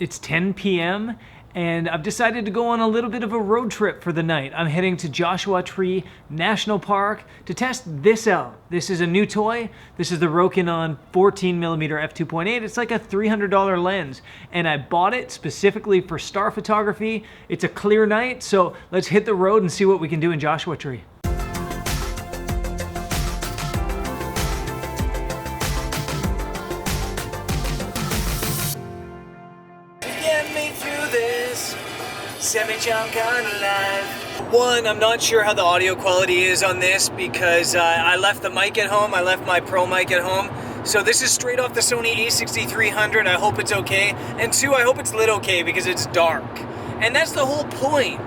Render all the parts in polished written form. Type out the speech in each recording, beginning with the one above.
It's 10 p.m. and I've decided to go on a little bit of a road trip for the night. I'm heading to Joshua Tree National Park to test this out. This is a new toy. This is the Rokinon 14mm f2.8. It's like a $300 lens, and I bought it specifically for star photography. It's a clear night, so let's hit the road and see what we can do in Joshua Tree. Semi-jump kind of life. One, I'm not sure how the audio quality is on this because I left the mic at home. I left my pro mic at home. So this is straight off the Sony a6300. I hope it's okay. And two, I hope it's lit okay because it's dark. And that's the whole point,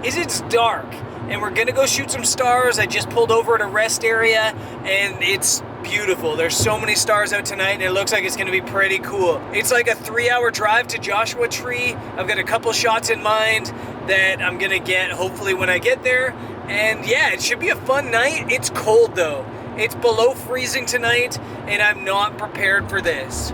is it's dark. And we're gonna go shoot some stars. I just pulled over at a rest area and it's beautiful. There's so many stars out tonight and it looks like it's gonna be pretty cool. It's like a 3-hour drive to Joshua Tree. I've got a couple shots in mind that I'm gonna get hopefully when I get there. And yeah, it should be a fun night. It's cold though. It's below freezing tonight and I'm not prepared for this.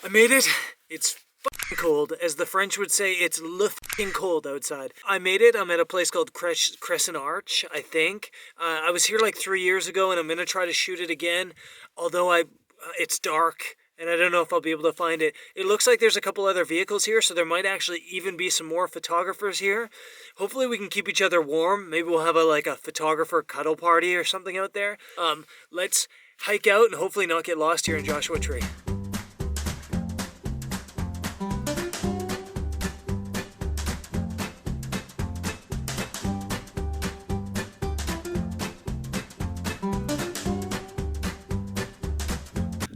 I made it. It's fucking cold. As the French would say, it's fucking cold outside. I made it. I'm at a place called Crescent Arch, I think. I was here like 3 years ago and I'm going to try to shoot it again. Although it's dark and I don't know if I'll be able to find it. It looks like there's a couple other vehicles here, so there might actually even be some more photographers here. Hopefully we can keep each other warm. Maybe we'll have a photographer cuddle party or something out there. Let's hike out and hopefully not get lost here in Joshua Tree.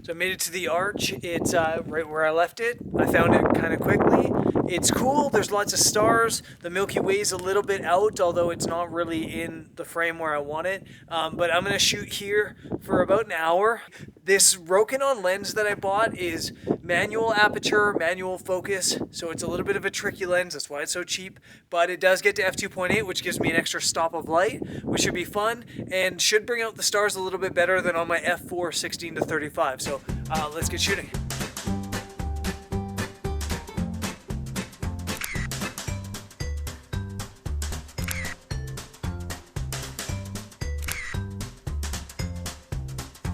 So I made it to the arch. It's right where I left it. I found it kind of quickly. It's cool. There's lots of stars. The Milky Way's a little bit out, although it's not really in the frame where I want it. But I'm going to shoot here for about an hour. This Rokinon lens that I bought is manual aperture, manual focus. So it's a little bit of a tricky lens. That's why it's so cheap. But it does get to f2.8, which gives me an extra stop of light, which should be fun and should bring out the stars a little bit better than on my f4 16-35. So let's get shooting.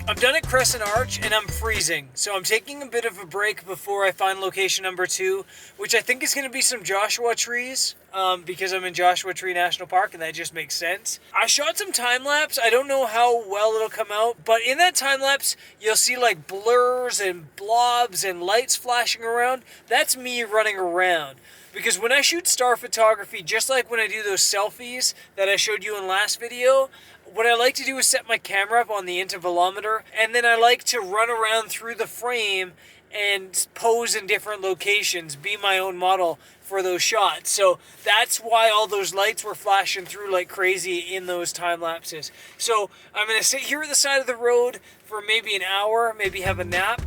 I'm done at Crescent Arch and I'm freezing, so I'm taking a bit of a break before I find location number 2, which I think is going to be some Joshua trees, because I'm in Joshua Tree National Park and that just makes sense. I shot some time-lapse. I don't know how well it'll come out, but in that time-lapse, you'll see like blurs and blobs and lights flashing around. That's me running around. Because when I shoot star photography, just like when I do those selfies that I showed you in last video, what I like to do is set my camera up on the intervalometer, and then I like to run around through the frame and pose in different locations, be my own model for those shots. So that's why all those lights were flashing through like crazy in those time lapses. So I'm gonna sit here at the side of the road for maybe an hour, maybe have a nap.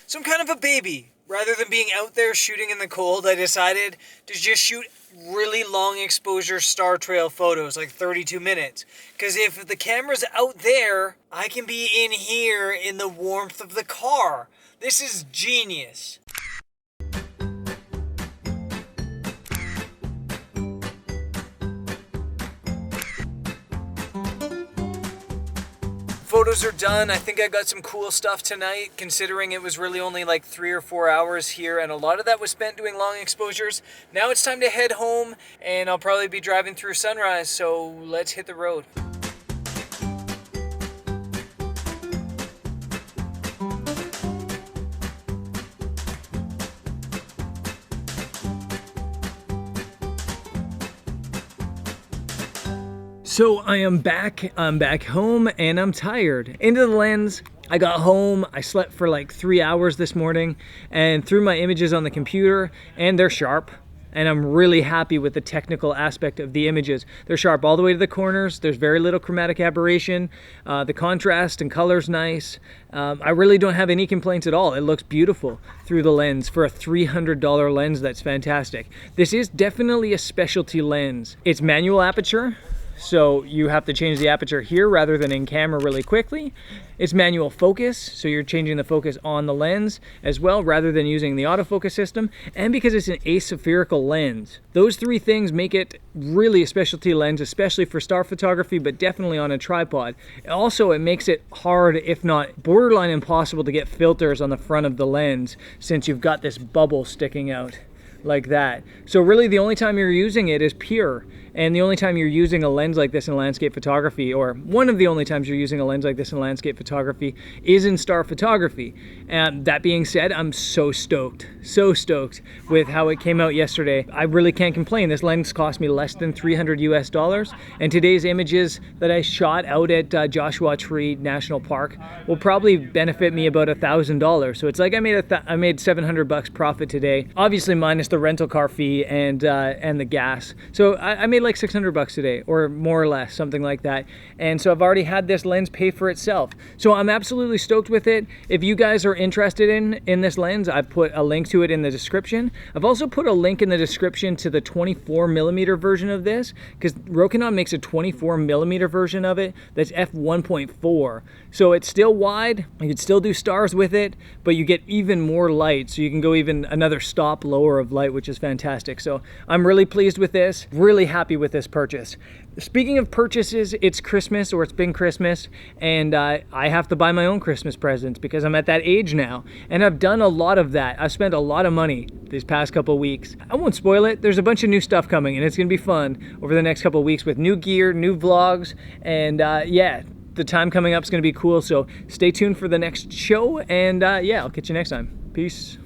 So I'm kind of a baby. Rather than being out there shooting in the cold, I decided to just shoot really long exposure star trail photos, like 32 minutes. Because if the camera's out there, I can be in here in the warmth of the car. This is genius. Photos are done. I think I got some cool stuff tonight, considering it was really only like 3 or 4 hours here, and a lot of that was spent doing long exposures. Now it's time to head home, and I'll probably be driving through sunrise, so let's hit the road. So I'm back home and I'm tired. Into the lens, I got home, I slept for like 3 hours this morning and threw my images on the computer, and they're sharp. and I'm really happy with the technical aspect of the images. They're sharp all the way to the corners. There's very little chromatic aberration. The contrast and color's nice. I really don't have any complaints at all. It looks beautiful through the lens. For a $300 lens, that's fantastic. This is definitely a specialty lens. It's manual aperture, so you have to change the aperture here rather than in camera really quickly. It's manual focus, so you're changing the focus on the lens as well rather than using the autofocus system. And because it's an aspherical lens, those three things make it really a specialty lens, especially for star photography, but definitely on a tripod. Also, it makes it hard, if not borderline impossible, to get filters on the front of the lens since you've got this bubble sticking out like that. So really the only time you're using it is pure, and the only time you're using a lens like this in landscape photography, or one of the only times you're using a lens like this in landscape photography, is in star photography. And that being said, I'm so stoked with how it came out yesterday. I really can't complain. This lens cost me less than $300 US, and today's images that I shot out at Joshua Tree National Park will probably benefit me about $1,000. So it's like I made $700 profit today, obviously minus the rental car fee and the gas. So I made like $600 today, or more or less, something like that. And so I've already had this lens pay for itself. So I'm absolutely stoked with it. If you guys are interested in this lens, I've put a link to it in the description. I've also put a link in the description to the 24mm version of this, because Rokinon makes a 24mm version of it that's f1.4. So it's still wide, you can still do stars with it, but you get even more light, so you can go even another stop lower of light, which is fantastic. So I'm really pleased with this, really happy with this purchase. Speaking of purchases, it's Christmas, or it's been Christmas, and I have to buy my own Christmas presents because I'm at that age now, and I've done a lot of that. I've spent a lot of money these past couple weeks. I won't spoil it. There's a bunch of new stuff coming, and it's gonna be fun over the next couple weeks with new gear, new vlogs, and yeah, the time coming up is gonna be cool. So stay tuned for the next show, and yeah, I'll catch you next time. Peace.